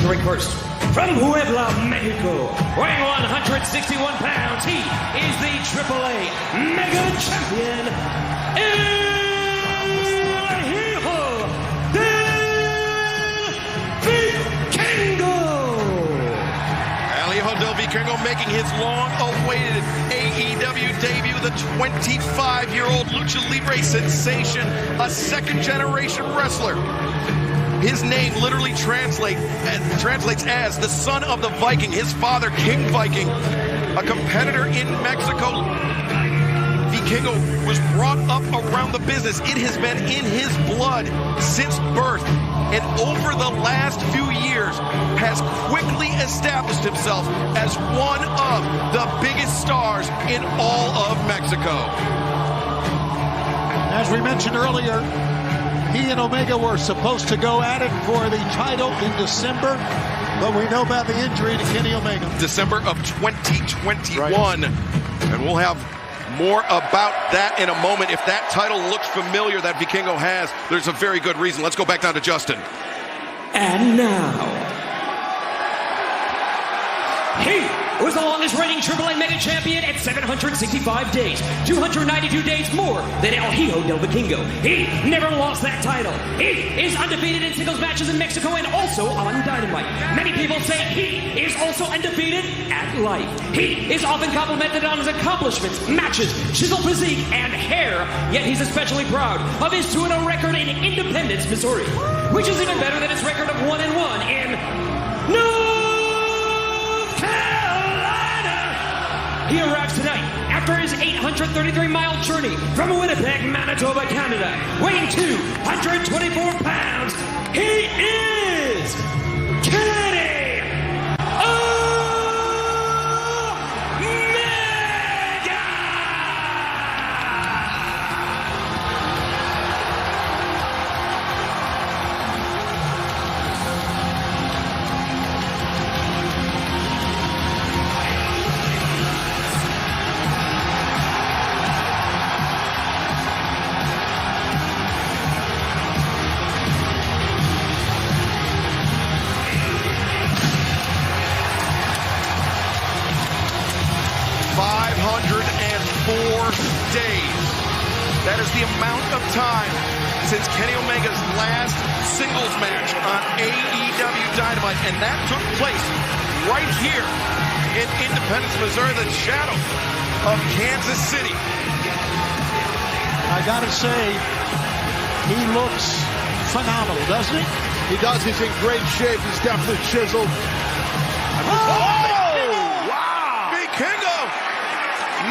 the ring first. From Puebla, Mexico, weighing 161 pounds, he is the AAA Mega Champion, El Hijo del Vikingo! El Hijo del Vikingo making his long-awaited AEW debut, the 25-year-old Lucha Libre sensation, a second-generation wrestler. His name literally translates as the son of the Viking, his father, King Viking, a competitor in Mexico. Vikingo was brought up around the business. It has been in his blood since birth, and over the last few years has quickly established himself as one of the biggest stars in all of Mexico. As we mentioned earlier, he and Omega were supposed to go at it for the title in December, but we know about the injury to Kenny Omega. December of 2021, right. And we'll have more about that in a moment. If that title looks familiar that Vikingo has, there's a very good reason. Let's go back down to Justin. And now, he was the longest reigning AAA Mega Champion at 765 days, 292 days more than El Hijo del Vikingo. He never lost that title. He is undefeated in singles matches in Mexico and also on Dynamite. Many people say he is also undefeated at life. He is often complimented on his accomplishments, matches, chiseled physique, and hair, yet he's especially proud of his 2-0 record in Independence, Missouri, which is even better than his record of 1-1 in North Carolina. He arrives tonight after his 833-mile journey from Winnipeg, Manitoba, Canada, weighing 224 pounds. He is Kenny Omega! 504 days. That is the amount of time since Kenny Omega's last singles match on AEW Dynamite, and that took place right here in Independence, Missouri, the shadow of Kansas City. I gotta say, he looks phenomenal, doesn't he? He does. He's in great shape. He's definitely chiseled. Vikingo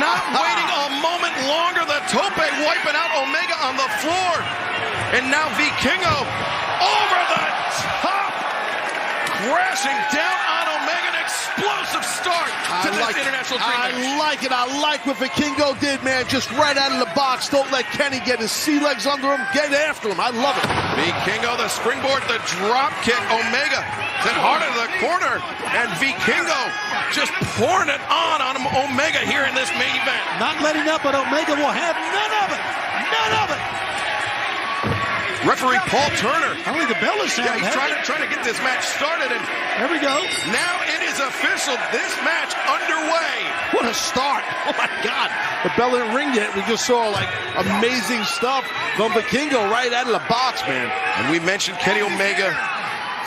not waiting a moment longer. The tope wiping out Omega on the floor. And now Vikingo over the top, crashing down on Omega. An explosive start to this international dream match. I like it. I like what Vikingo did, man. Just right out of the box. Don't let Kenny get his sea legs under him. Get after him. I love it. Vikingo, the springboard, the drop kick. Omega sent hard into the corner. And Vikingo just pouring it on Omega here in this main event. Not letting up, but Omega will have none of it. None of it. Referee Paul Turner. I think the bell is sounding. Yeah, he's trying to get this match started, and there we go. Now it is official. This match underway. What a start! Oh my God! The bell didn't ring yet. We just saw like amazing stuff from Vikingo right out of the box, man. And we mentioned Kenny Omega.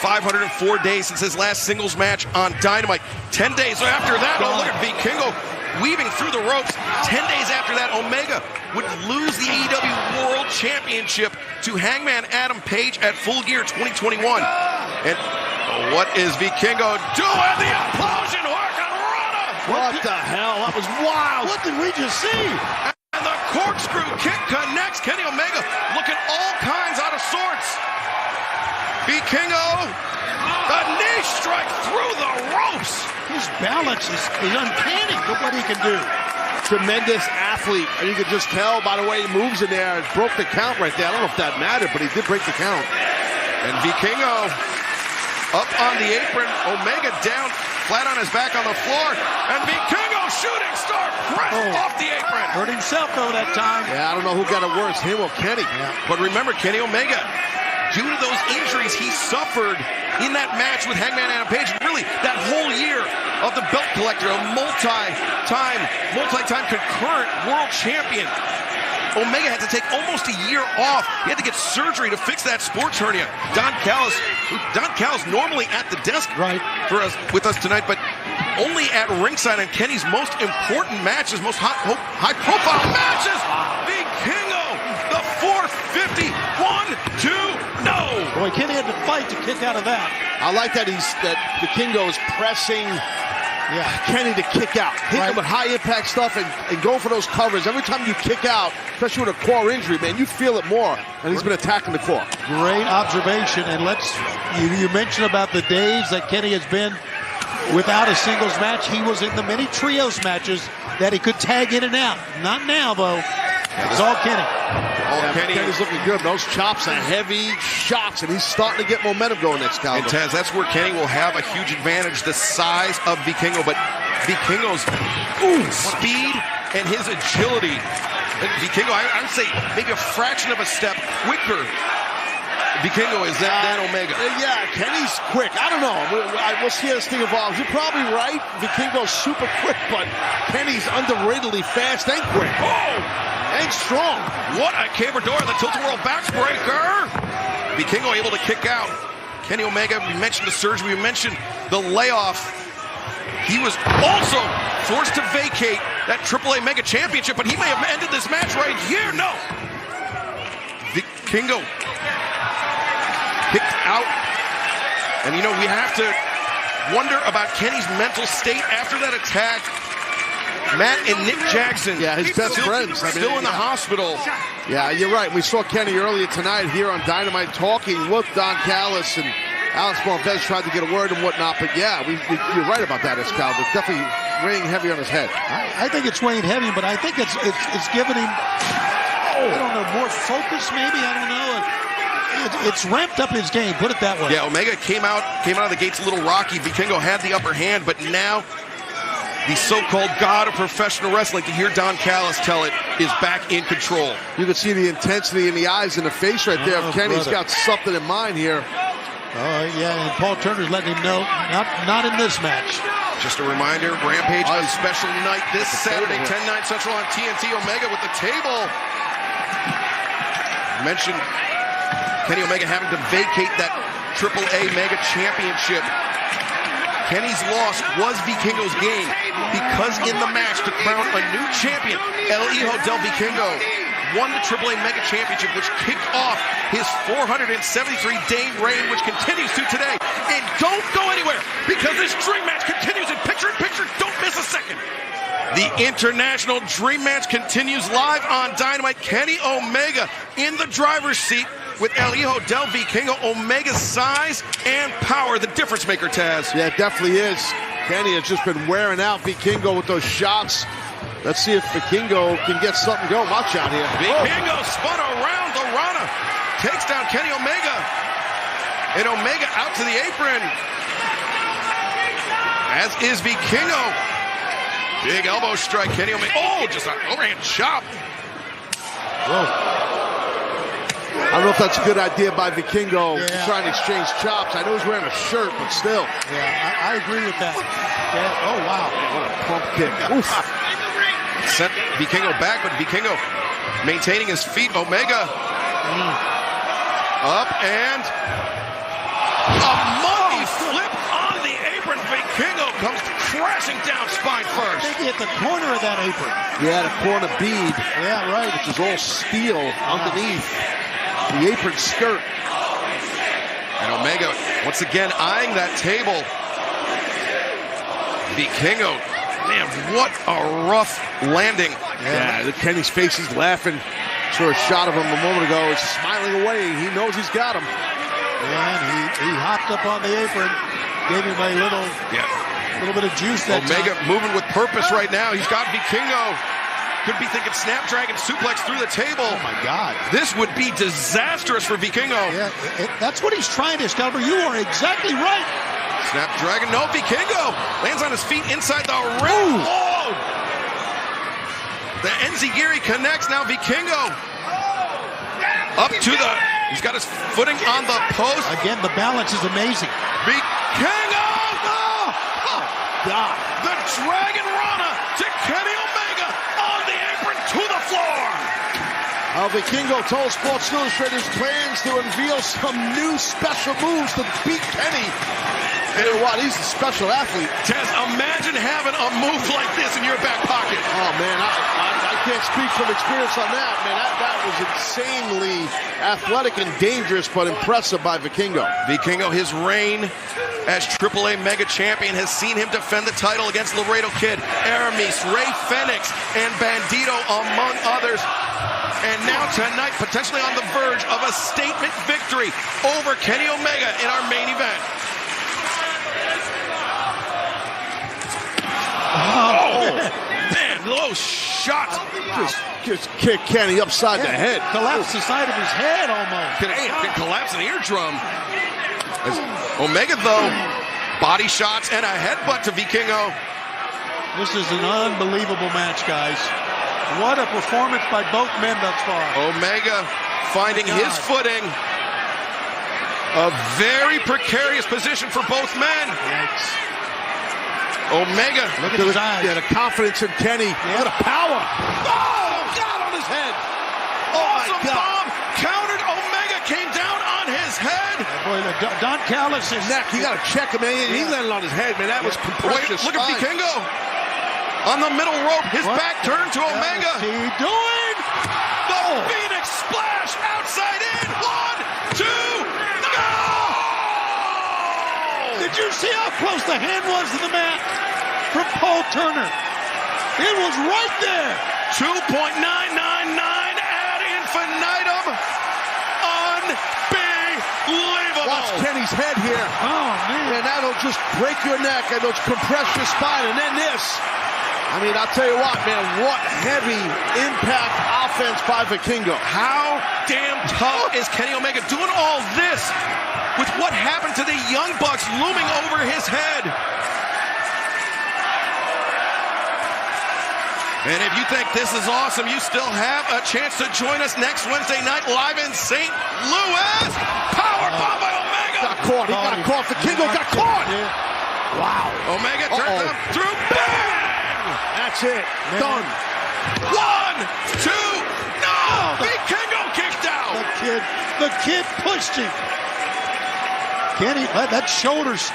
504 days since his last singles match on Dynamite. 10 days after that, oh, look at Vikingo weaving through the ropes. 10 days after that, Omega would lose the AEW World Championship to Hangman Adam Page at Full Gear 2021. And what is Vikingo doing? The implosion Hurricanrana! What the hell? That was wild. What did we just see? And the corkscrew kick connects. Kenny Omega looking all kinds out of sorts. Vikingo, the knee strike through the ropes. His balance is uncanny. Look what he can do. Tremendous athlete. And you could just tell by the way he moves in there. It broke the count right there. I don't know if that mattered, but he did break the count. And Vikingo up on the apron. Omega down, flat on his back on the floor. And Vikingo shooting star press off the apron. Hurt himself, though, that time. Yeah, I don't know who got it worse, him or Kenny. Yeah. But remember, Kenny Omega due to those injuries he suffered in that match with Hangman Adam Page. Really, that whole year of the belt collector, a multi-time concurrent world champion. Omega had to take almost a year off. He had to get surgery to fix that sports hernia. Don Callis normally at the desk with us tonight, but only at ringside in Kenny's most important matches, most high-profile matches. Vikingo, the 450, 1-2, no. Boy, Kenny had to fight to kick out of that. I like that Vikingo is pressing Kenny to kick out. Hit him with high-impact stuff and go for those covers. Every time you kick out, especially with a core injury, man, you feel it more. And he's been attacking the core. Great observation. And you mentioned about the days that Kenny has been without a singles match. He was in the many trios matches that he could tag in and out. Not now, though. It's all Kenny. Kenny's looking good. Those chops are heavy shots, and he's starting to get momentum going next time. And Taz, that's where Kenny will have a huge advantage, the size of Vikingo, but Vikingo's speed and his agility. And Vikingo, I would say maybe a fraction of a step quicker. Vikingo is than Omega. Yeah, Kenny's quick. I don't know. We'll see how this thing evolves. You're probably right. Vikingo's super quick, but Kenny's underratedly fast and quick. Oh! And strong. What a Cabrador, the tilt-a-whirl backbreaker. Vikingo able to kick out. Kenny Omega, we mentioned the surgery, we mentioned the layoff. He was also forced to vacate that AAA Mega Championship, but he may have ended this match right here. No. Vikingo kicked out. And you know, we have to wonder about Kenny's mental state after that attack. Matt and Nick Jackson, his best friends, still in the hospital. Yeah, you're right. We saw Kenny earlier tonight here on Dynamite talking with Don Callis, and Alex Bonfez tried to get a word and whatnot. But yeah, you're right about that, Excalibur. It's definitely weighing heavy on his head. I think it's weighing heavy, but I think it's giving him, I don't know, more focus maybe. I don't know. It's ramped up his game. Put it that way. Yeah, Omega came out of the gates a little rocky. Vikingo had the upper hand, but now the so-called god of professional wrestling, to hear Don Callis tell it, is back in control. You can see the intensity in the eyes and the face right there. Kenny's got something in mind here. And Paul Turner's letting him know, not in this match. Just a reminder, Rampage, a special night this Saturday, 10/9 Central on TNT. Omega with the table. Mentioned Kenny Omega having to vacate that AAA Mega Championship. Kenny's loss was Vikingo's gain, because in the match to crown a new champion, El Hijo del Vikingo won the AAA Mega Championship, which kicked off his 473-day reign, which continues to today. And don't go anywhere, because this dream match continues in picture-in-picture. Don't miss a second. The International Dream Match continues live on Dynamite. Kenny Omega in the driver's seat with El Hijo del Vikingo. Omega's size and power, the difference maker, Taz. Yeah, it definitely is. Kenny has just been wearing out Vikingo with those shots. Let's see if Vikingo can get something going. Watch out here. Vikingo spun around the Rana. Takes down Kenny Omega. And Omega out to the apron. As is Vikingo. Big elbow strike, Kenny Omega. Oh, just an overhand chop. Whoa. I don't know if that's a good idea by Vikingo to try and exchange chops. I know he's wearing a shirt, but still. Yeah, I agree with that. Yeah. Oh, wow. What a pump kick. Oof. Sent Vikingo back, but Vikingo maintaining his feet. Omega up and a monkey flip on the apron. Vikingo comes crashing down spine first. I think he hit the corner of that apron. Yeah, the corner bead. Yeah, right. Which is all steel underneath the apron skirt. And Omega once again eyeing that table. Vikingo, man, what a rough landing. Yeah, Kenny's face, he's laughing. Saw a shot of him a moment ago. He's smiling away. He knows he's got him. And he hopped up on the apron, gave him a little bit of juice that Omega time. moving with purpose right now. He's got Vikingo. Could be thinking Snapdragon suplex through the table. Oh, my God. This would be disastrous for Vikingo. Yeah, that's what he's trying to, Excalibur. You are exactly right. Snapdragon, no, Vikingo lands on his feet inside the ring. Oh! The Enziguri connects, now Vikingo Up to the, he's got his footing on the post. Again, the balance is amazing. Vikingo! Oh, God. The Dragon Rana to Kenny Omega on the apron to the floor. Vikingo told Sports Illustrated his plans to unveil some new special moves to beat Kenny. You know what? He's a special athlete. Tez, imagine having a move like this in your back pocket. Oh, man, I can't speak from experience on that, man. That was insanely athletic and dangerous, but impressive by Vikingo. Vikingo, his reign as AAA Mega Champion has seen him defend the title against Laredo Kid, Aramis, Rey Fenix, and Bandito, among others. And now tonight, potentially on the verge of a statement victory over Kenny Omega in our main event. Oh, man, low shot. Just kick Kenny upside the head. Collapsed the side of his head almost. Can collapse an eardrum. As Omega, though, body shots and a headbutt to Vikingo. This is an unbelievable match, guys. What a performance by both men thus far. Omega finding his footing. A very precarious position for both men. Yikes. Omega. Look at his eyes. Yeah, the confidence in Kenny. What a power. Oh, God, on his head. Awesome bomb. Countered. Omega came down on his head. Boy, Don Callis is neck. You got to check him, man. He landed on his head, man. That was compressed. Look at Vikingo. On the middle rope, his back turned to Omega. What's he doing? The Phoenix splash outside in. 1, 2, no! Did you see how close the hand was to the mat from Paul Turner? It was right there. 2.999 ad infinitum. Unbelievable. Watch Kenny's head here. Oh, man. And that'll just break your neck and it'll compress your spine. And then this. I mean, I'll tell you what, man, what heavy impact offense by Vikingo. How damn tough is Kenny Omega doing all this with what happened to the Young Bucks looming over his head? And if you think this is awesome, you still have a chance to join us next Wednesday night live in St. Louis. Power bomb by Omega. Got caught. He got caught. Vikingo got caught. Wow. Omega turns him through. Bang! That's it. Man. Done. 1, 2, no! Vikingo kicked out. The kid pushed him. Kenny, that shoulder's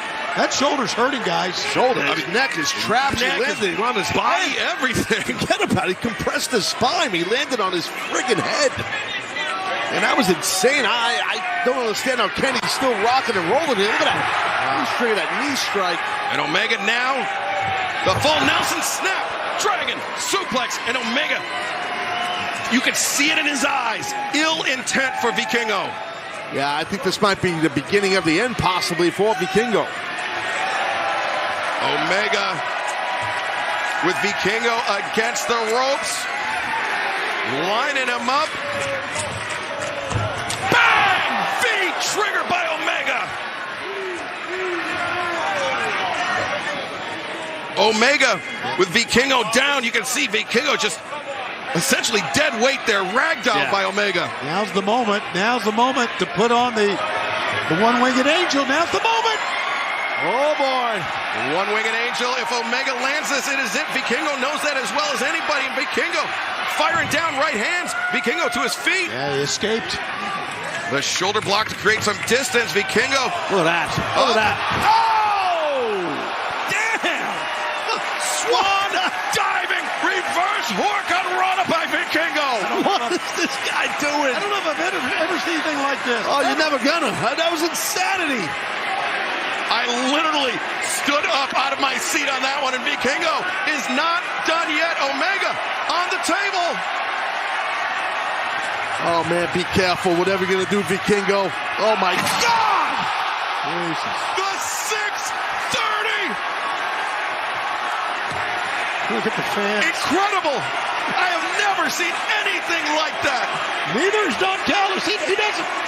hurting, guys. Shoulder. His neck is trapped. He landed on his body. Everything. Forget about it. He compressed his spine. He landed on his friggin' head. And that was insane. I don't understand how Kenny's still rocking and rolling here. Look at that. He's straight that knee strike. And Omega now, the full Nelson snap, dragon, suplex, and Omega. You can see it in his eyes. Ill intent for Vikingo. Yeah, I think this might be the beginning of the end, possibly, for Vikingo. Omega with Vikingo against the ropes. Lining him up. Bang! V-trigger by Omega. Omega with Vikingo down. You can see Vikingo just essentially dead weight there, ragdolled by Omega. Now's the moment. Now's the moment to put on the one-winged angel. Now's the moment. Oh, boy. One-winged angel. If Omega lands this, it is it. Vikingo knows that as well as anybody. And Vikingo firing down right hands. Vikingo to his feet. Yeah, he escaped. The shoulder block to create some distance. Vikingo. Look at that. Look at that. Oh! Damn! Swan diving reverse hurricanrana by Vikingo. What is this guy doing? I don't know if I've ever seen anything like this. Oh, you're never gonna. That was insanity. I literally stood up out of my seat on that one, and Vikingo is not done yet. Omega on the table. Oh, man, be careful. Whatever you're going to do, Vikingo. Oh, my God! Jesus. The 630. Look at the fans. Incredible. I have never seen anything like that. Neither is Don Callis. He doesn't.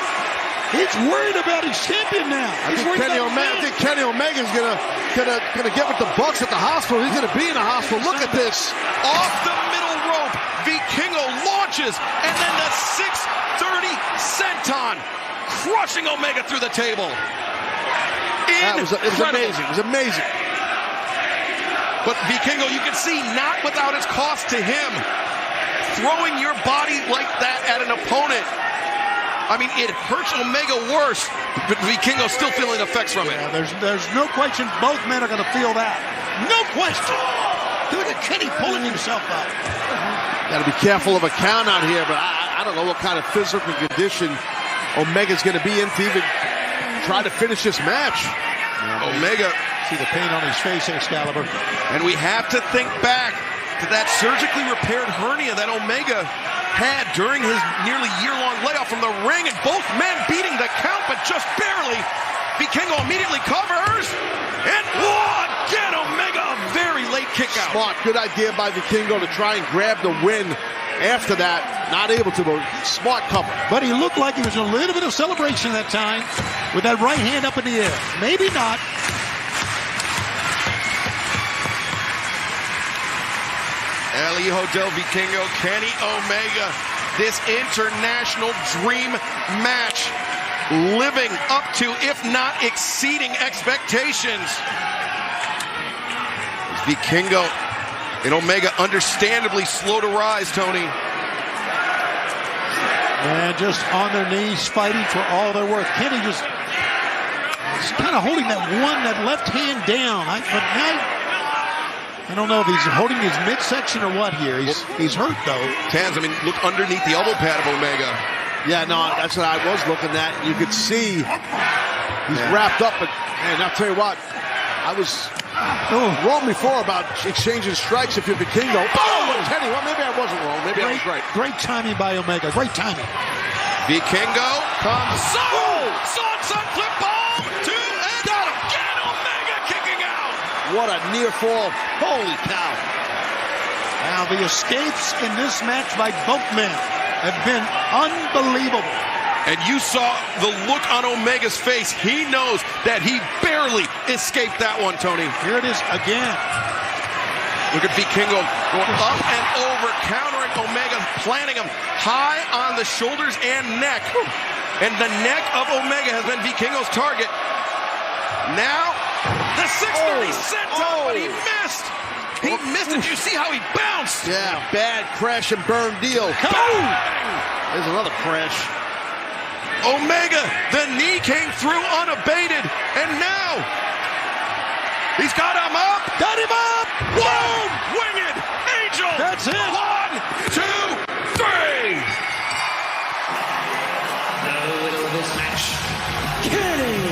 He's worried about his champion now. I think Kenny Omega's gonna get with the Bucks at the hospital. He's gonna be in the hospital. Look at this. Off the middle rope, Vikingo launches, and then the 630 crushing Omega through the table. It was amazing. It was amazing. But Vikingo, you can see, not without its cost to him. Throwing your body like that at an opponent, I mean, it hurts Omega worse, but Vikingo's still feeling effects from it. Yeah, there's no question both men are going to feel that. No question. Look at Kenny pulling himself up. Got to be careful of a count out here, but I don't know what kind of physical condition Omega's going to be in to even try to finish this match. Yeah, Omega. See the pain on his face, Excalibur. And we have to think back to that surgically repaired hernia that Omega had during his nearly year-long layoff from the ring, and both men beating the count, but just barely. Vikingo immediately covers, and again, Omega, a very late kick out. Smart, good idea by Vikingo to try and grab the win after that. Not able to, but smart cover. But he looked like he was in a little bit of celebration that time with that right hand up in the air. Maybe not. El Hijo del Vikingo, Kenny Omega, this international dream match, living up to, if not exceeding expectations. Vikingo and Omega understandably slow to rise, Tony. And just on their knees fighting for all they're worth. Kenny just kind of holding that left hand down. But now, I don't know if he's holding his midsection or what here. He's hurt, though. Tans, I mean, look underneath the elbow pad of Omega. Yeah, no, that's what I was looking at. You could see he's wrapped up. But, man, I'll tell you what, I was wrong before about exchanging strikes if you're Vikingo. Oh, Kenny, well, maybe I wasn't wrong. Maybe I was right. Great timing by Omega. Great timing. Vikingo comes. Sun flip bomb to and got him. Again, Omega kicking out. What a near fall. Holy cow. Now, the escapes in this match by both men have been unbelievable. And you saw the look on Omega's face. He knows that he barely escaped that one, Tony. Here it is again. Look at Vikingo going up and over, countering Omega, planting him high on the shoulders and neck. And the neck of Omega has been Vikingo's target. Now, the 630 senton, but he missed. He missed it. You see how he bounced? Yeah, bad crash and burn deal. Boom! There's another crash. Omega, the knee came through unabated, and now he's got him up. Got him up! Boom! Winged Angel! That's it! 1, 2, 3! The winner of this match, Kenny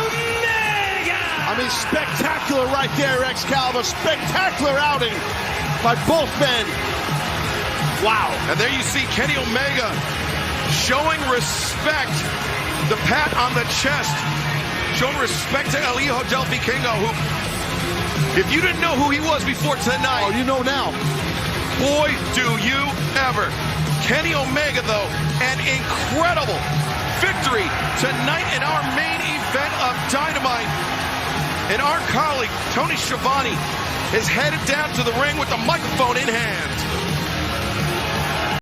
Omega! I mean, spectacular right there, Excalibur. Spectacular outing by both men. Wow. And there you see Kenny Omega showing respect, the pat on the chest, showing respect to El Hijo del Vikingo, who, if you didn't know who he was before tonight, oh, you know now. Boy, do you ever. Kenny Omega, though, an incredible victory tonight in our main event of Dynamite. And our colleague, Tony Schiavone, is headed down to the ring with the microphone in hand.